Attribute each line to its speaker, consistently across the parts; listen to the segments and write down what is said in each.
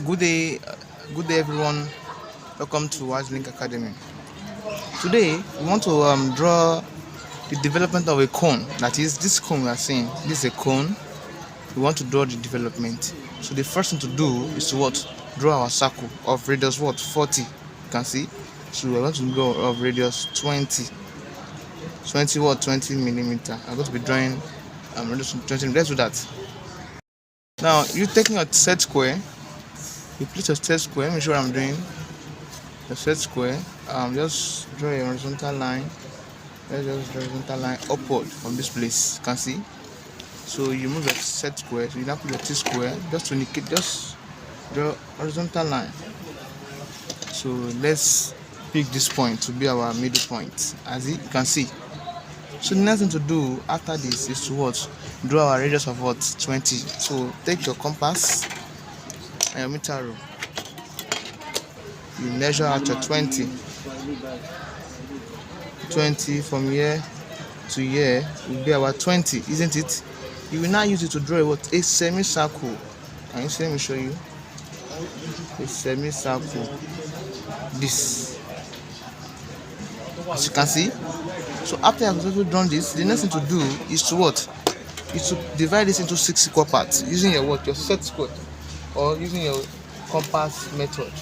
Speaker 1: Good day, good day, everyone. Welcome to Link Academy. Today, we want to draw the development of a cone. That is, this cone we are seeing. This is a cone. We want to draw the development. So the first thing to do is to what? Draw our circle of radius what? 40. You can see. So we want to draw of radius 20. 20 what? 20 millimeter. I'm going to be drawing radius 20. Let's do that. Now, you taking your set square. You place your set square. Let me show what I'm doing. The set square, just draw a horizontal line. Let's just draw a horizontal line upward from this place. You can see. So you move your set square. So you now put your T square just to indicate. Just draw horizontal line. So let's pick this point to be our middle point. As you can see. So the next thing to do after this is to what? Draw our radius of what? 20. So take your compass and your meter rule. You measure out your 20 from here to here will be about 20, isn't it? You will now use it to draw what? A semicircle. Can you see? Let me show you a semicircle. This, as you can see. So after you have drawn this, the next thing to do is to what? Is to divide this into 6 equal parts using your what? Your set square or using your compass method.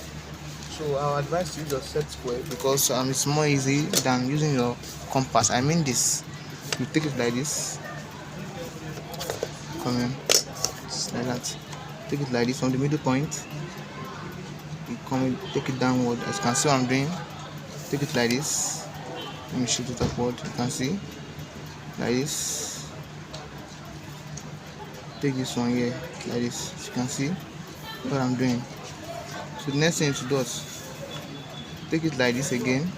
Speaker 1: So I would advise to use your set square because it's more easy than using your compass. I mean this. You take it like this. Come in. Just like that. Take it like this from the middle point. You come in, take it downward. As you can see what I'm doing. Take it like this. Let me shift it upward. You can see. Like this. Take this one here. Like this. As you can see what I'm doing. So the next thing to do is take it like this again.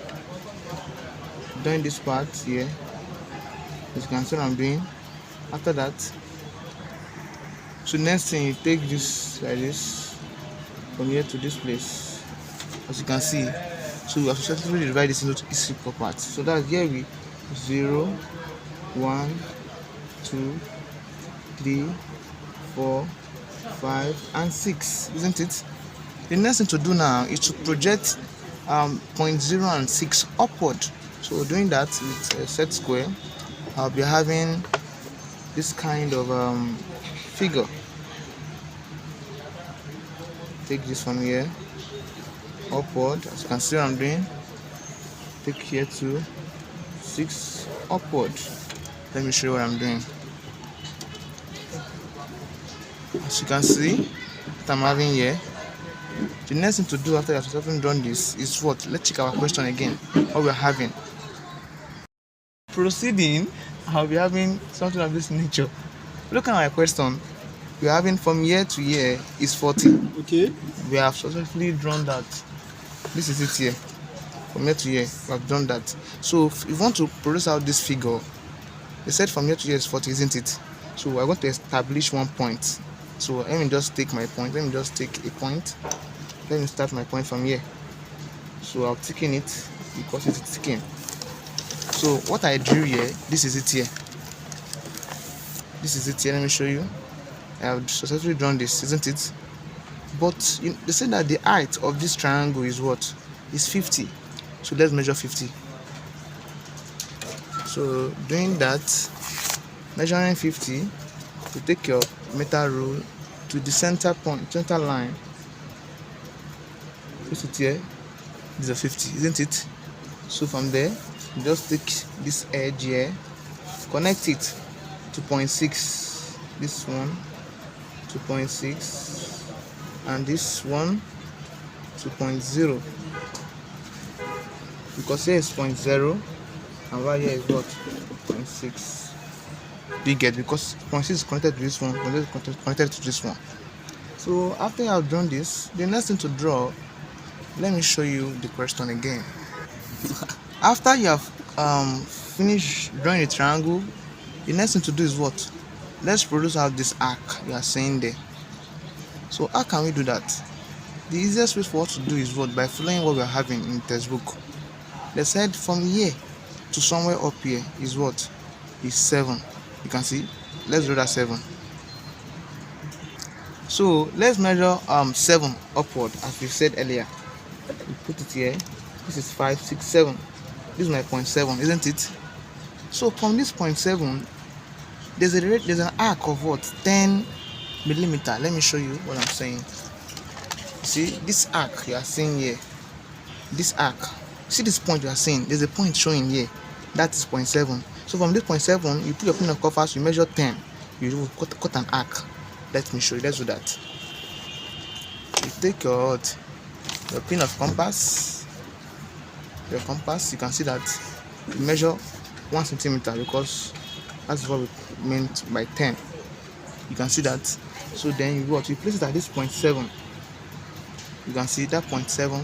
Speaker 1: Doing this part here. As you can see what I'm doing. After that, so next thing you take this like this from here to this place. As you can see, so we have successfully divide this into equal parts. So that's here we 0, 1, 2, 3, 4, 5, and 6, isn't it? The next thing to do now is to project point 0 and 6 upward. So doing that with a set square, I'll be having this kind of figure. Take this from here upward, as you can see what I'm doing. Take here to 6 upward. Let me show you what I'm doing. As you can see what I'm having here. The next thing to do after you have done this is what? Let's check our question again. What we're having. Proceeding, I'll be having something of this nature. Look at my question. We're having from here to here is 40.
Speaker 2: Okay.
Speaker 1: We have successfully drawn that. This is it here. From here to here, we have drawn that. So if you want to produce out this figure, they said from here to here is 40, isn't it? So we're going to establish one point. So let me just take my point. Let me just take a point. Let me start my point from here. So I'll tick in it because it's ticking. So what I drew here, this is it here. This is it here. Let me show you. I have successfully drawn this, isn't it? But they said that the height of this triangle is what? Is 50. So let's measure 50. So doing that, measuring 50, you take your meter rule to the center point, center line. Put it here. This is 50, isn't it? So from there, you just take this edge here, connect it to 0.6. This one to 0.6, and this one to 0.0. Because here is 0.0, and right here is what? 0.6. You get, because 0.6 is connected to this one, 0.6 is connected to this one. So after you have drawn this, the next thing to draw, let me show you the question again. After you have finished drawing a triangle, the next thing to do is what? Let's produce out this arc you are seeing there. So how can we do that? The easiest way for us to do is what? By following what we are having in the textbook. They said from here to somewhere up here is what? Is 7. You can see. Let's draw that 7. So let's measure 7 upward as we said earlier. We put it here. This is 5, 6, 7. This is my point 7, isn't it? So from this point 7, there's an arc of what? 10 millimeter. Let me show you what I'm saying. See this arc you are seeing here. This arc. See this point you are seeing. There's a point showing here. That is point 7. So from this point 7, you put your pin of compass. You measure 10. You will cut an arc. Let me show you. Let's do that. You take your pin of compass. Your compass. You can see that you measure 1 centimeter because that's what we meant by 10. You can see that. So then you place it at this point 7. You can see that point 7.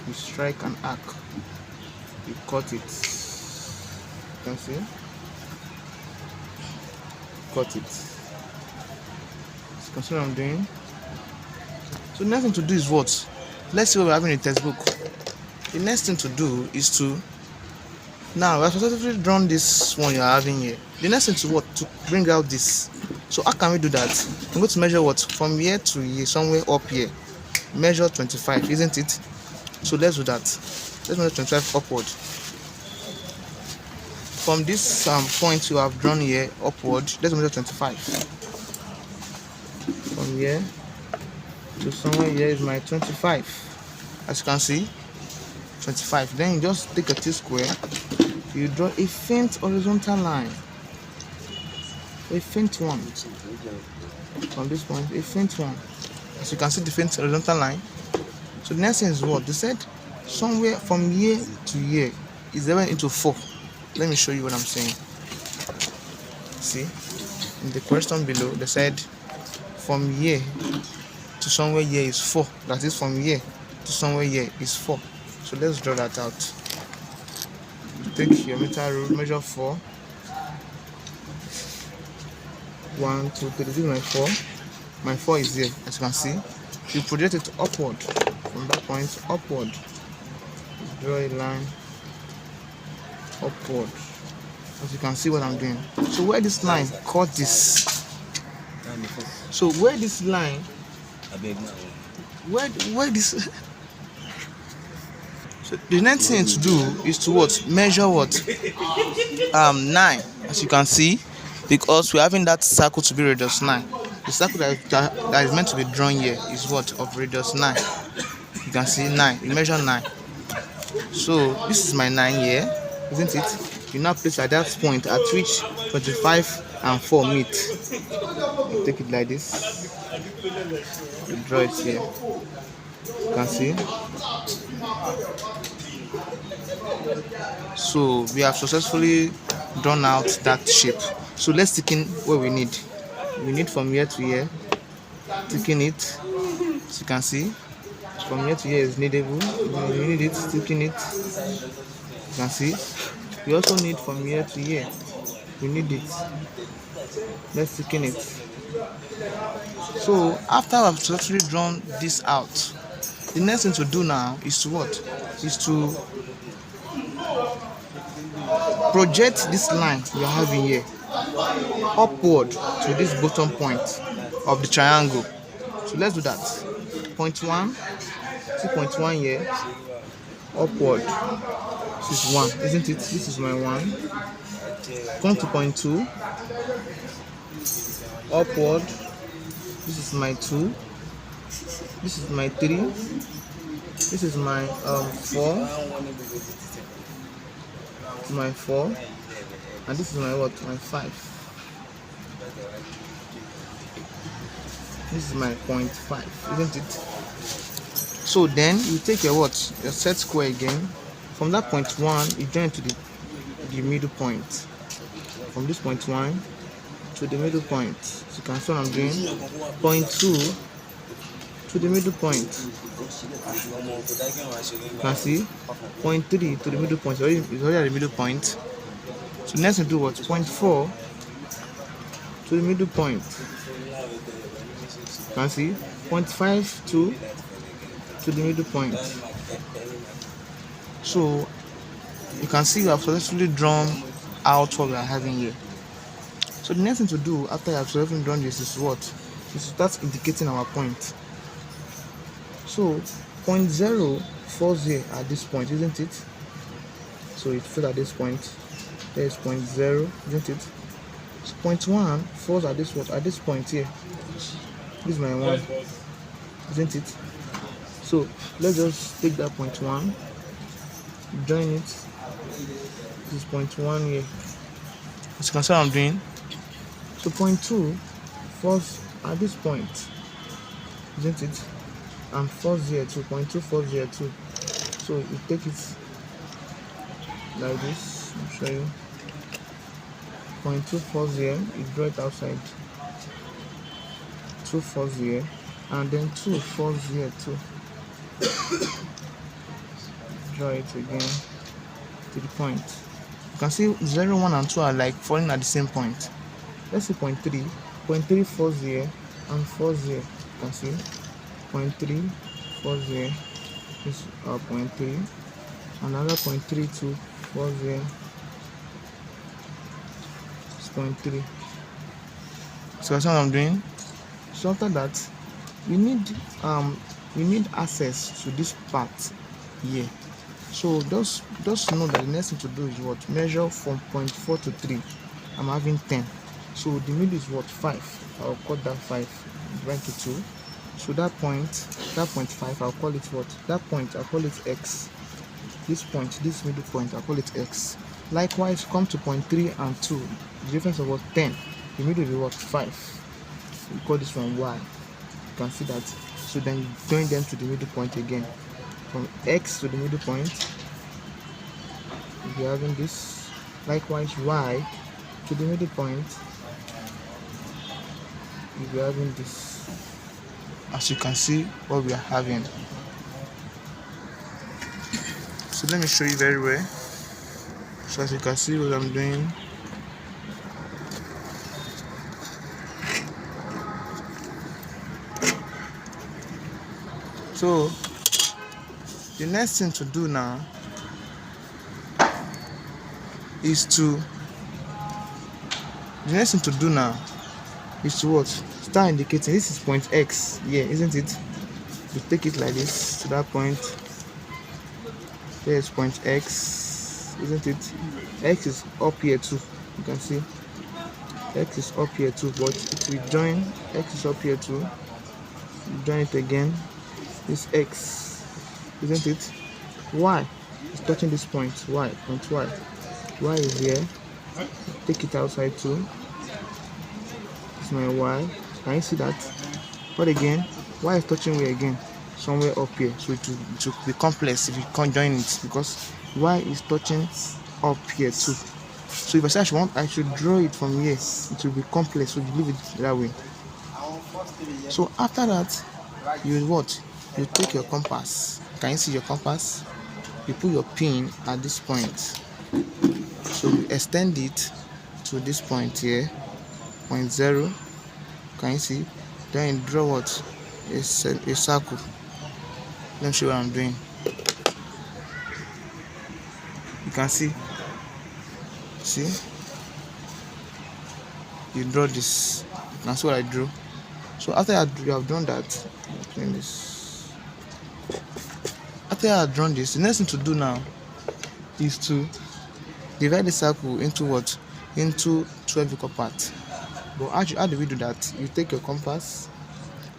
Speaker 1: You strike an arc. You cut it. You can see. Cut it. So you can see what I'm doing. So the next thing to do is what? Let's see what we have in the textbook. The next thing to do is to now we have successfully drawn this one you're having here. The next thing to what? To bring out this. So how can we do that? I'm going to measure what? From here to here, somewhere up here. Measure 25, isn't it? So let's do that. Let's measure 25 upward. From this point you have drawn here upward, let's measure 25. From here to somewhere here is my 25. As you can see, 25. Then you just take a T-square. You draw a faint horizontal line. A faint one. From this point, a faint one. As you can see, the faint horizontal line. So the next thing is what? They said somewhere from here to here is divided into 4. Let me show you what I'm saying. See, in the question below, they said from here to somewhere here is 4. That is from here to somewhere here is 4. So let's draw that out. Take your meter rule, measure 4. 1, 2, 3. This is my 4. My 4 is here, as you can see. You project it upward. From that point upward. Draw a line upward. As you can see what I'm doing. So where this line cut this. So where this line, where this. So the next thing to do is to what? Measure what? 9, as you can see, because we're having that circle to be radius 9. The circle that is meant to be drawn here is what? Of radius 9. You can see 9. You measure 9. So this is my 9 here, isn't it? You now place at that point at which 25 and 4 meet. You take it like this. You draw it here. You can see. So we have successfully drawn out that shape. So let's take in what we need. We need from here to here. Taking it, as you can see, from here to here is needable. You need it, taking it. You can see. We also need from here to here. We need it. Let's taking it. So after I've successfully drawn this out, the next thing to do now is to what? Is to project this line we are having here upward to this bottom point of the triangle. So let's do that. Point 1, see point 1 here, upward. This is 1, isn't it? This is my 1. Come to point 2, upward. This is my 2. This is my 3. This is my 4. My 4. And this is my what? My 5. This is my point 5, isn't it? So then you take your what? Your set square again. From that point 1, you join to the middle point. From this point 1 to the middle point. So you can see what I'm doing. Point 2 to the middle point. You can see point 3 to the middle point. It's already at the middle point. So next we do what? Point 4 to the middle point. You can see point 5 to the middle point. So you can see we have successfully drawn out what we are having here. So the next thing to do after you have successfully drawn this is what? That's indicating our point. So point 0 falls here at this point, isn't it? So it falls at this point. There is point 0, isn't it? So point 1 falls at this point here. This is my 1, isn't it? So let's just take that point 1, join it. This is point 1 here. As you can see what I'm doing. So point 2 falls at this point, isn't it? And falls here too. Point 2 falls here too. So you take it like this. I'll show you. Point 2 falls here. You draw it outside. 2 falls here, and then 2 falls here too. Draw it again to the point. You can see 0, 1, and 2 are like falling at the same point. Let's see point 3. Point 3 falls here and falls here. You can see point 3 falls here. This is our point 3. Another point 3 too falls here. It's point 3. So that's what I'm doing. So after that, we need access to this part here. So just know that the next thing to do is what? Measure from point 4 to 3. I'm having 10. So the middle is what? 5. I'll cut that 5, divide to 2. So that point 5, I'll call it what? That point, I'll call it X. This point, this middle point, I'll call it X. Likewise, come to point 3 and 2. The difference of what? 10. The middle is what? 5. We call this one Y. You can see that. So then you join them to the middle point again. From X to the middle point, we are having this. Likewise, Y to the middle point, we are having this. As you can see, what we are having. So let me show you very well. So as you can see what I'm doing. So the next thing to do now is to what? Start indicating. This is point X here, isn't it? You take it like this to that point. There is point X, isn't it? X is up here too. You can see X is up here too, but if we join, X is up here too. Join it again. This X, isn't it? Y is touching this point. Y, point Y. Y is here. Take it outside too. This is my Y. Can you see that? But again, Y is touching where again? Somewhere up here. So it will be complex if you can't join it, because Y is touching up here too. So if I say I should draw it from here, it will be complex. So you leave it that way. So after that, you what? You take your compass. Can you see your compass? You put your pin at this point. So you extend it to this point here, point 0. Can you see? Then you draw what? A circle. Let me show you what I'm doing. You can see. See? You draw this. That's what I drew. So after you have done that, after I have drawn this, the next thing to do now is to divide the circle into what? Into 12 equal parts. But how do we do that? You take your compass,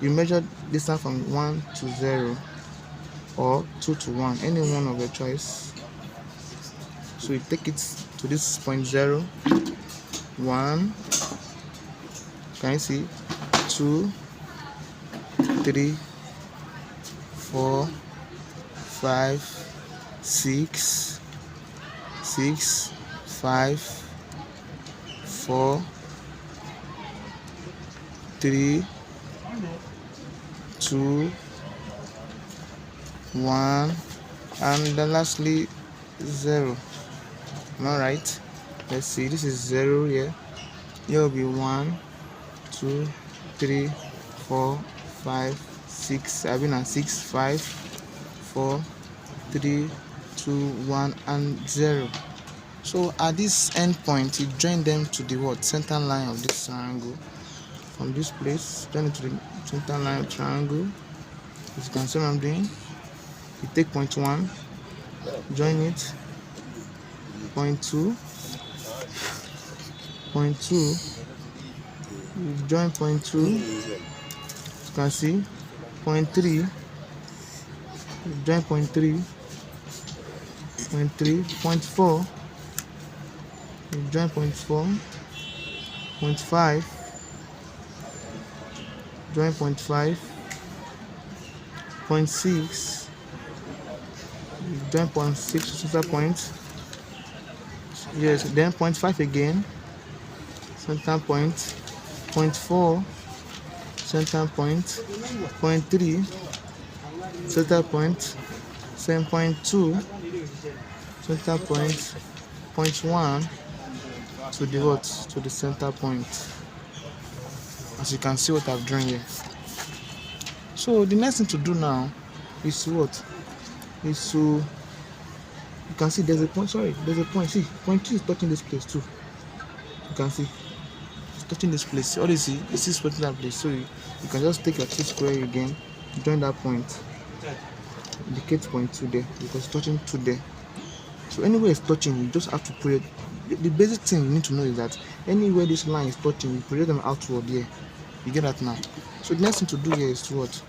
Speaker 1: you measure distance from 1 to 0 or 2 to 1, any one of your choice. So you take it to this point 0, 1, can you see? 2, 3, 4, 5, 6, 5, 4, 3, 2, 1, and then lastly 0. Am I right? Let's see. This is 0 here. Here will be 1, 2, 3, 4, 5, 6. I've been at 6, 5, 4, 3, 2, 1, and 0. So at this end point, you join them to the what? Center line of this triangle. from this place, join it to the center line of triangle. As you can see what I'm doing, you take point 1, join it, point 2, you join point 2, you can see point 3, you join point 3, point 4, you join point 4, point 5, join point 5, point 6, you join point 6 to center point, yes, then point 5 again, center point, point 4, center point, point 3, center point, same point 2, center point, point 1 to the what? To the center point. As you can see what I've drawn here. So the next thing to do now is to what? Is to, you can see there's a point, there's a point. See, point 2 is touching this place too. You can see it's touching this place. All you see is this particular place. So you can just take your T-square again, join that point, indicate point 2 there because it's touching 2 there. So anywhere it's touching, you just have to project. The basic thing you need to know is that anywhere this line is touching, you project them outward here. You get that now? So the next thing to do here is to what?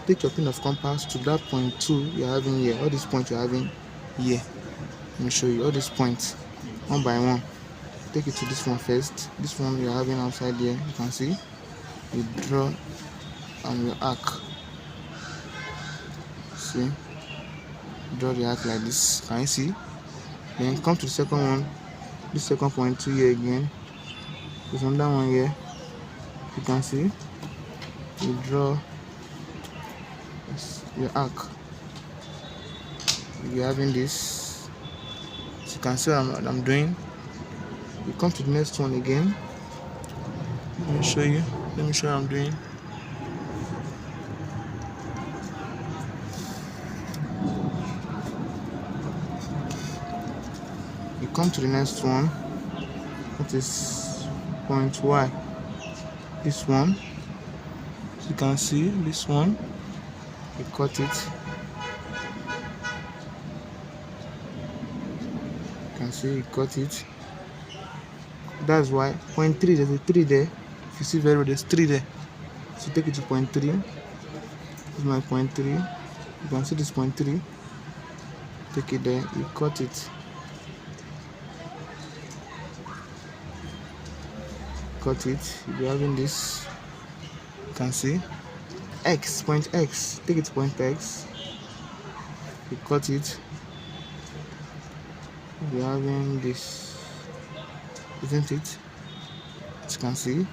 Speaker 1: Take your pin of compass to that point 2 you're having here. All these points you're having here. Let me show you all these points one by one. Take it to this one first. This one you're having outside here. You can see. You draw your arc. See? Draw the arc like this. Can you see? Then come to the second one. This second point 2 here again. There's another one here. You can see. You draw your arc. You're having this. So you can see what I'm doing. You come to the next one again. Let me show you. Let me show you what I'm doing. You come to the next one. That is point Y. This one. So you can see this one. You cut it. You can see you cut it. That's why point 3, there's a 3 there. If you see very well, there's 3 there. So take it to point 3. This is my point 3. You can see this point 3. Take it there. You cut it. Cut it. You'll be having this. You can see X, point X. Take it to point X. You cut it. You'll be having this, isn't it? As you can see,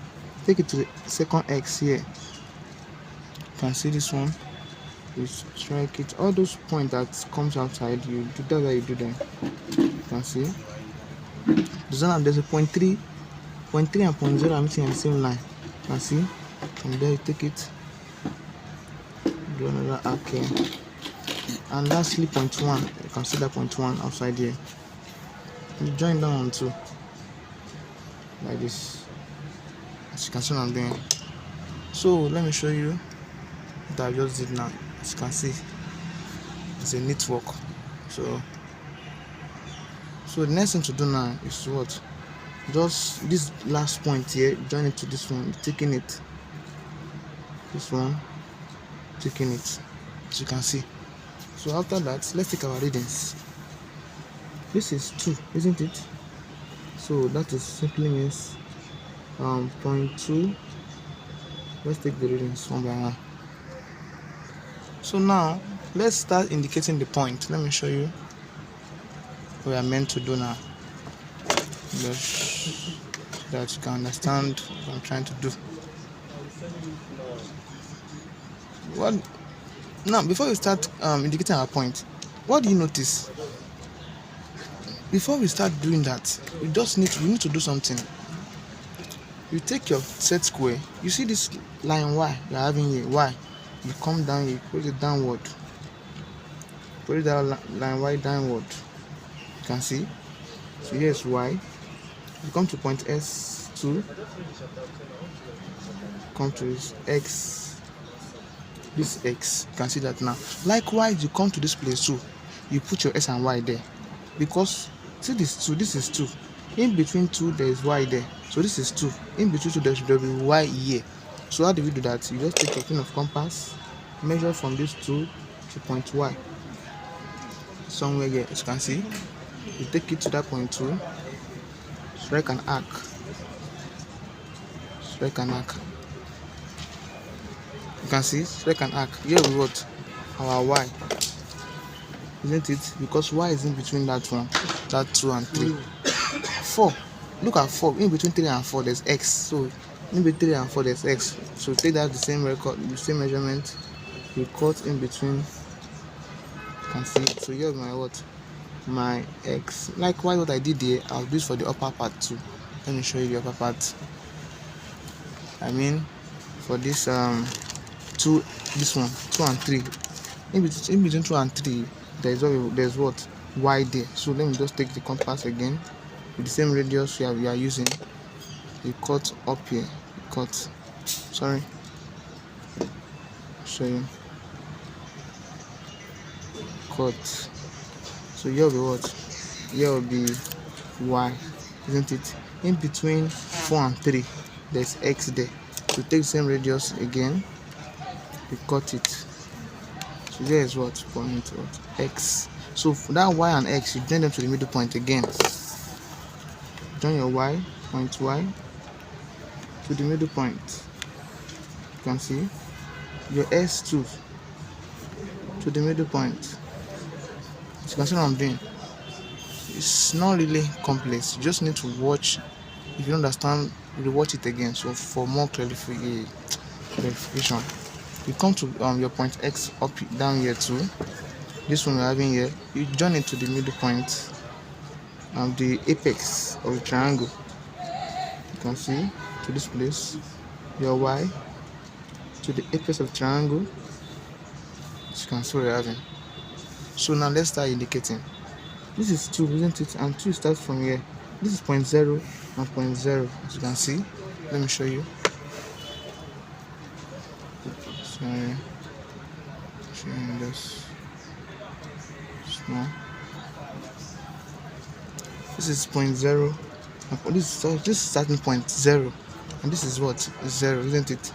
Speaker 1: take it to the second X here. You can see this one. You strike it. All those points that comes outside, you do that. You do them. You can see. There's a point 3. Point 3 and point 0 are meeting on the same line. You can see. From there, you take it. Do another arc here. And lastly, point 1. You can see that point 1 outside here. You join down on 2. Like this. As you can see what I'm doing. So let me show you what I just did now. As you can see, it's a neat work. So the next thing to do now is to what? Just this last point here, join it to this one, taking it. This one, taking it. As you can see. So after that, let's take our readings. This is 2, isn't it? So that is simply means point 2. Let's take the readings one by one. So now let's start indicating the point. Let me show you what we are meant to do now, just so that you can understand what I'm trying to do. What now? Before we start indicating our point, what do you notice? Before we start doing that, we need to do something. You take your set square. You see this line Y you're having here, Y. You come down, you put it downward. Put that line Y downward. You can see. So here's Y. You come to point S2. come to this x, you can see that now. Likewise, you come to this place too, you put your s and y there, because see this 2, this is 2, in between 2 there is y there, so this is 2, in between 2 there should be y here. So how do we do that? You just take your pin of compass, measure from this 2 to point y, somewhere here, as you can see. You take it to that point 2, strike an arc, you can see, strike an arc. Here we got our y, isn't it? Because y is in between that 2 and 3. 4, look at 4, in between 3 and 4 there's x, so in between 3 and 4 there's x. So take that, the same record, the same measurement, you cut in between, you can see. So here's my what, my x. Likewise, what I did here, I'll do this for the upper part too. Let me show you the upper part. I mean, for this 2, this one, 2 and 3, in between 2 and 3 there's what, y there. So let me just take the compass again with the same radius we are using. You cut up here, show you, cut. So here will be what, here will be y, isn't it? In between 4 and 3 there's x there, so take the same radius again, you cut it. So there is what, point what, x. So for that y and x, you join them to the middle point again. Join your y, point y to the middle point. You can see your s2 to the middle point. So you can see what I'm doing. It's not really complex. You just need to watch. If you understand, you watch it again. So for more clarification, you come to your point x up down here too. This one we're having here. You join it to the middle point, the apex of the triangle. You can see to this place. Your y to the apex of the triangle. As you can see what we're having. So now let's start indicating. This is 2, isn't it? And 2 starts from here. This is point 0 and point 0, as you can see. Let me show you. Sorry, showing this small. This is point 0. This is starting point 0, and this is what, 0, isn't it?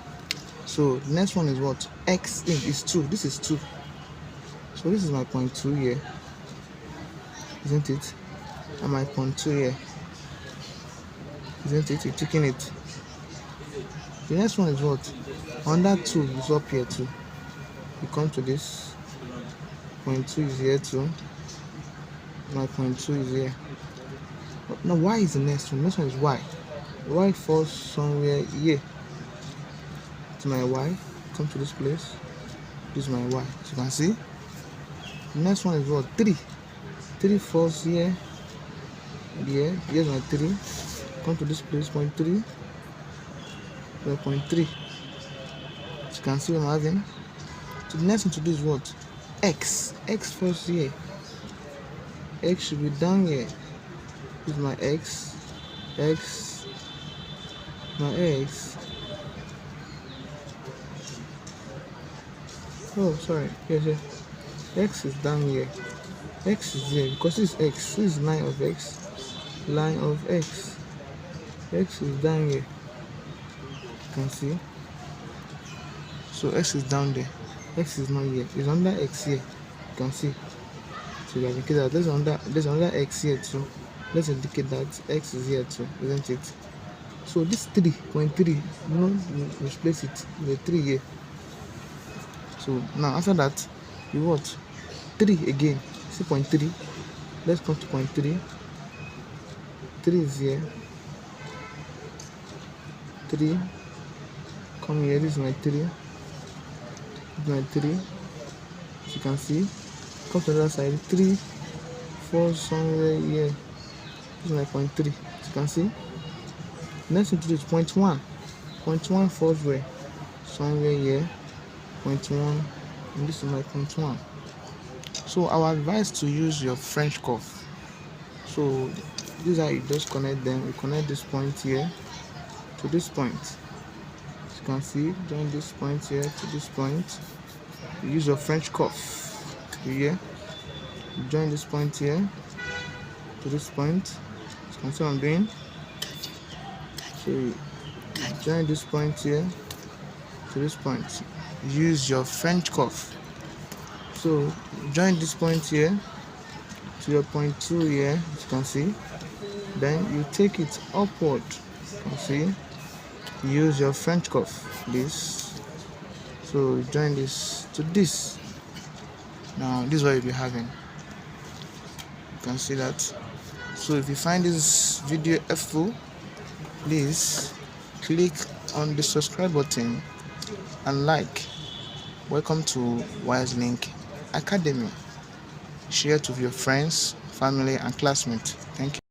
Speaker 1: So the next one is what, x is 2. This is 2. So this is my point 2 here, isn't it? And my point 2 here, isn't it? You're taking it. The next one is what? Under 2 is up here too. You come to this. Point 2 is here too. My point 2 is here. Now y is the next one. Next one is y. Y falls somewhere here. It's my y. Come to this place. This is my y. As you can see. The next one is what? 3. 3 falls here. Here. Here's my 3. Come to this place. Point 3. Point 3. As you can see what I'm having. So the next one to do is what? X. X falls here. X should be down here. This is my x. X. My x. Oh, sorry. Yes. X is down here. X is here because this is x. This is line of x. Line of x. X is down here. You can see. So x is down there. X is not here. It's under x here. You can see. So you indicate that there's another x here too. Let's indicate that x is here too, isn't it? So this 3.3, replace it with 3 here. So now after that, you what? 3 again. See point 3. Let's come to point 3. 3 is here. 3. Come here. This is my 3. This is my 3. As you can see. Come to the other side. 3 falls somewhere here. This is my point 3. As you can see. Next thing to do is point 1. Point 1 falls where? Somewhere here. Point 1. And this is my point 1. So our advice to use your French curve. So this is how you just connect them. You connect this point here to this point. As you can see, join this point here to this point. You use your French cuff here. You join this point here to this point. You can see what I'm doing. So you join this point here to this point. Use your French cuff. So join this point here to your point 2 here, as you can see. Then you take it upward. You can see. Use your French cuff. This. So join this to this. Now this is what you'll be having. You can see that. So if you find this video helpful, please click on the subscribe button and like. Welcome to WiseLink Academy. Share it with your friends, family, and classmates. Thank you.